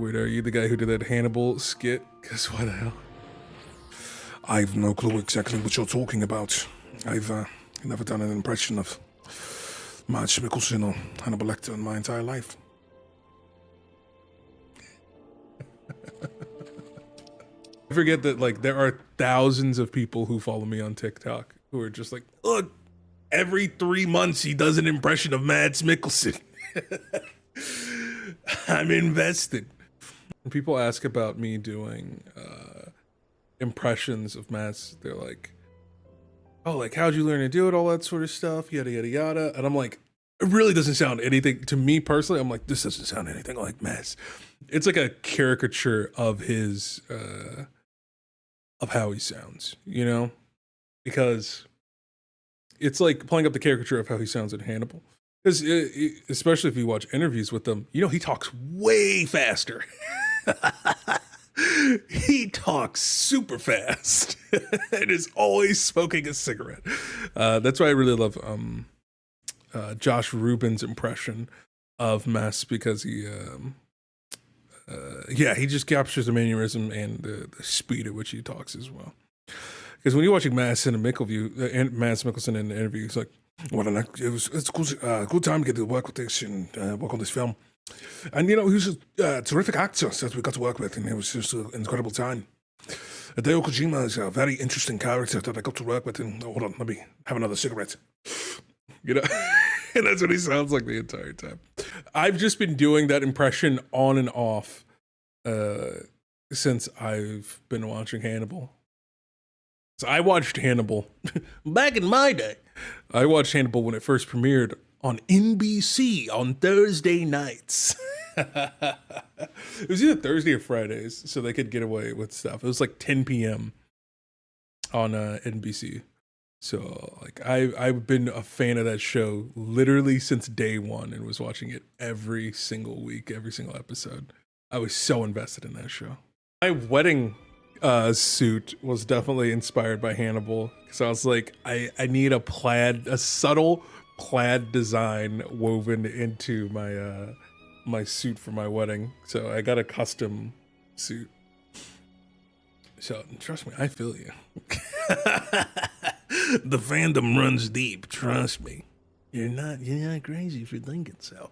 Wait, are you the guy who did that Hannibal skit? Because what the hell? I've no clue exactly what you're talking about. I've never done an impression of Mads Mikkelsen or Hannibal Lecter in my entire life. I forget that, like, there are thousands of people who follow me on TikTok who are just like, look, every 3 months he does an impression of Mads Mikkelsen. I'm invested. When people ask about me doing impressions of Mads, they're like, oh, like, how'd you learn to do it? All that sort of stuff, yada, yada, yada. And I'm like, it really doesn't sound anything to me personally. I'm like, this doesn't sound anything like Mads. It's like a caricature of his, of how he sounds, you know? Because it's like playing up the caricature of how he sounds in Hannibal. Because especially if you watch interviews with him, you know, he talks way faster. He talks super fast and is always smoking a cigarette. That's why I really love Josh Rubin's impression of Mess, because he just captures the mannerism and the speed at which he talks as well. Because when you're watching Mads Mikkelsen in the interview, it's like, It's a good time to get to work with this and work on this film. And, you know, he was a terrific actor that we got to work with, and it was just an incredible time. Hideo Kojima is a very interesting character that I got to work with, and hold on, let me have another cigarette. You know, and that's what he sounds like the entire time. I've just been doing that impression on and off since I've been watching Hannibal. So I watched Hannibal back in my day. I watched Hannibal when it first premiered on NBC on Thursday nights. It was either Thursday or Fridays, so they could get away with stuff. It was like 10 p.m. on NBC. So like I've been a fan of that show literally since day one and was watching it every single week, every single episode. I was so invested in that show. My wedding suit was definitely inspired by Hannibal, because I was like, I need a subtle plaid design woven into my my suit for my wedding. So I got a custom suit. So trust me, I feel you. The fandom runs deep, trust me. You're not crazy if you're thinking so.